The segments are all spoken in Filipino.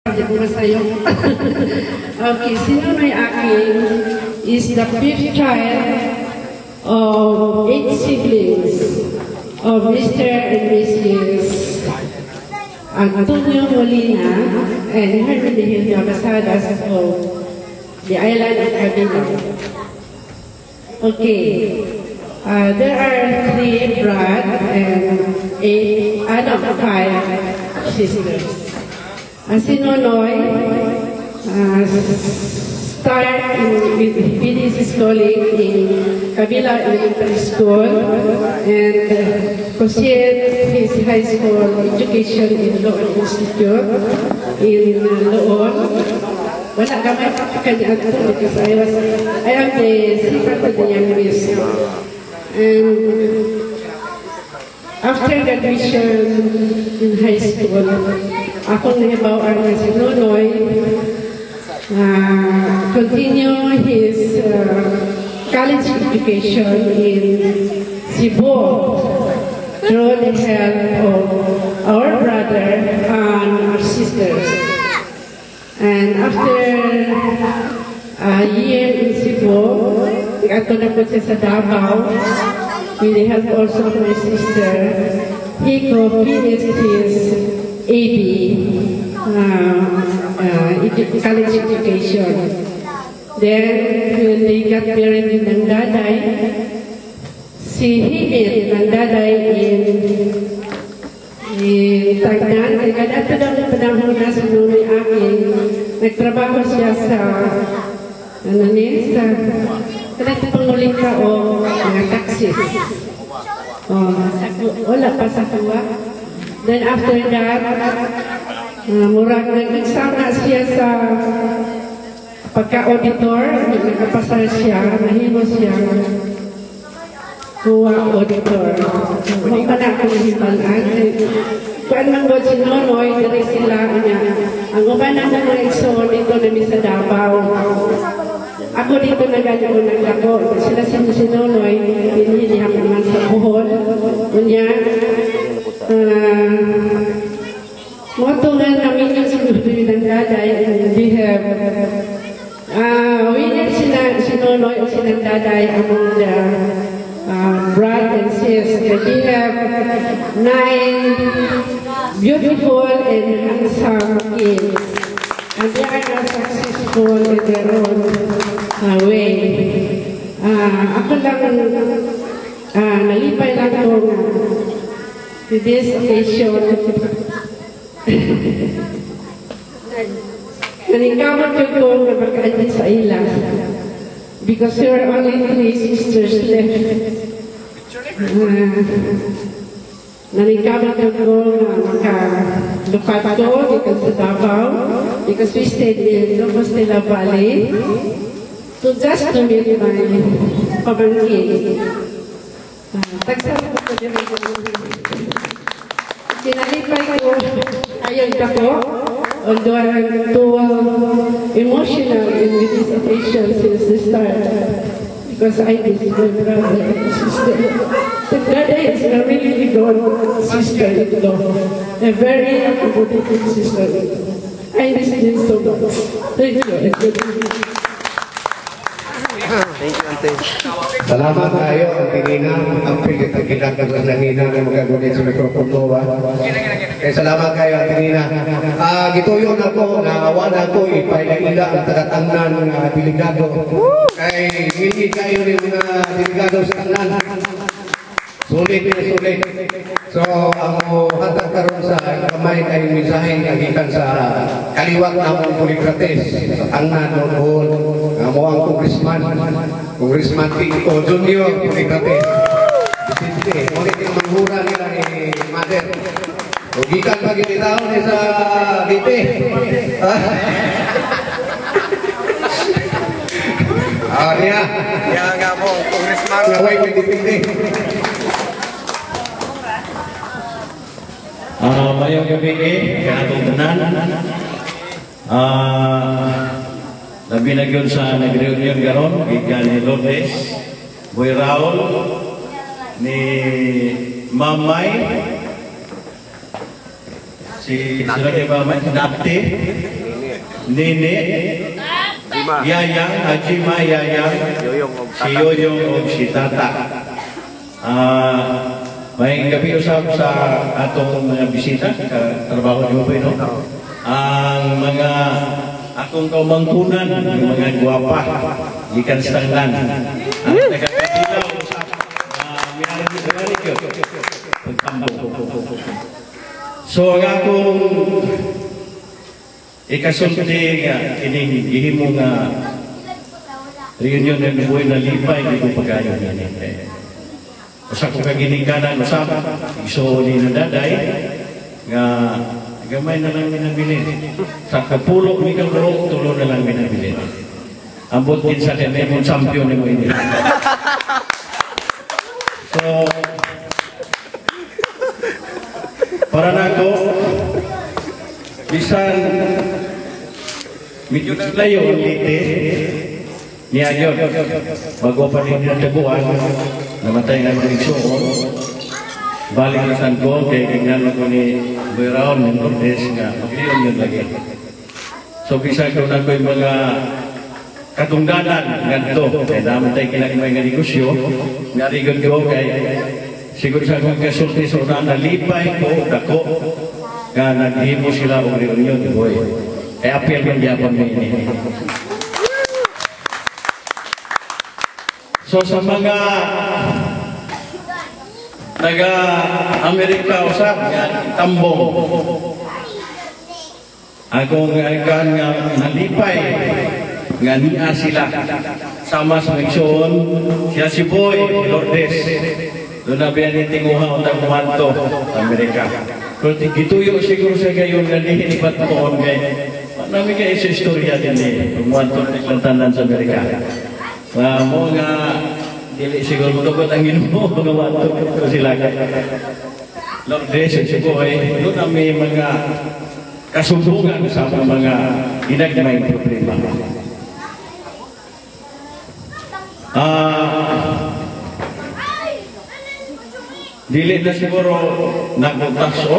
Okay, Sinonoy Aking is the fifth child of 8 siblings of Mr. and Mrs. Antonio Molina and Hermelinda Basadas of the island of Cavite. Okay, there are 3 brothers and 5 sisters. Sinonoy started with his schooling in Kabila Elementary School and pursued his high school education in Loon Institute in Loon. Wala kami kanya because I am the second of the youngest. And after graduation in high school, akong nahibawaan na si Nonoy continue his college education in Cebu through the help of our brother and our sisters. And after a year in Cebu, ato na po siya sa Davao with the help also of my sister. He finished his AD college education. Then, when they got married ng daday, si Himit ng daday in Tagnan, kada ito daw na panahon na sa Nonoy Aking, nagtrabaho siya sa panguling ka o mga taxis. Wala pa sa tuwa. Then after that, murag nagsama siya sa pagka-auditor, nagkapasar siya, nahimo siya kuha auditor. Huwag pa na ako nahibalan. Kuan man ko si Nonoy, dari sila niya. Ang uban ako na iso dito namin sa Davao. Ako dito nagano naglako. Sila si Nonoy, hinihihap naman sa buhol. Kunya, motungan namin yung sunod ng daday, and we have winner si Nonoy o sinang daday among the brother and sister. We have 9 beautiful and handsome kids, and they are not successful in their own way. Ako lang nalipay lang itong to this occasion. Nanikawan ko na magkaandi sa ilang because there are only 3 sisters left. Nanikawan ko na makalupat ko dito sa Davao because we stayed in Lobos de la Valle to just to meet my pamangkin. Tagsama ko din ako. Sinalipay ko ayun ako, although I'm too emotional in this occasion since the start, because I miss my brother and sister. The brother is a really good sister-in-law, a very beautiful sister-in-law. I miss him so much. Thank you. Thank you, Ante. Salamat tayo, Ante Nina. Ang pinagkakilakan ng Nina na magagunin sa mikropono. Salamat kayo, Ante Nina. Gituyon ako, naawa na ako, ipailaila ang tagatangnan ng delegado. Kay hindi kayo rin mga delegado sa tanan. Sulit na sulit. So, ang hatag karon sa kamay kay mensahe kagikan sa kaliwat namang Poligrates sa tanan noon mo ang Congressman Tito Junior Poligrates. Sinte, ulit yung manghura nila ni Mother. Ugikan pa ginitaw ni sa Dite. Niya nga po, Congressman. Naway may dipindi. Mayong gabi atong tanan. Labi na yun sa nag-reunion garon, gikan ni Lourdes, Boy Raul, ni Mamay, si sila kay Mama Nate, Nene, Yayang, Hajima, Yayang, si Yoyong o si Tata. May gabi usap sa atong mga bisita, trabaho niyo ba, no? Ang mga akong kaumangkunan, yung mga guwapa, gikan sa tanglan. Ang taga-Kabilaw usap, mayroon din sa galikyo. So, ang akong ikasulti nga, kining gihimo nga reunion ng buhay na lipay, hindi ko pagkayo niya. Usa ko kaginikanan, usap, iso ni nadaday, nga gamay na lang minabilin. Sa kapulo, may kapulo, tulo na lang minabilin. Ambot din sa kanya, yung champion ni mo ini. So, para na ako, bisan medyo layo ang liti niya yun. Bago pa rin yung tabuan, namatay ng direksyon. Balik na saan ko, kaya kingnan ko ni Boy Raon, ng Lourdes, nga magliyon yun lagi. So, bisan ko na ko yung mga katungdanan ngadto, kaya namatay kinakimay nga negosyo, narigon ko, kaya siguro sa akong kasulti sa una, nalipay ko, dako, nga naghimo sila o reunion, boy. Kaya apel man diapon mo ini. So sa mga taga-Amerika usap, tambong, akong ikan nga nalipay, nga niya sila, sama sa Meksyon, siya si Boy, Lourdes, doon na biya ni Tinguha o Tagmanto, Amerika. Pero gituyo siguro siya ngayon nga nihin iba't poon kay namin kayo sa istorya din eh, Tagmanto naglantanan sa Amerika. Mo nga, dili siguro mo tukot ang inumo, mga manto ko sila. Lourdes, si Boy, doon na may mga kasumbungan sa mga ginagmay problema. Dili na siguro nagtaso,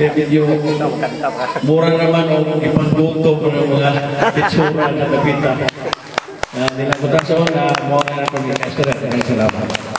medyo mura naman o ipangluto ko ng mga itsura na napita. Dili na nagtaso na mura na pag-ikastura. Salamat.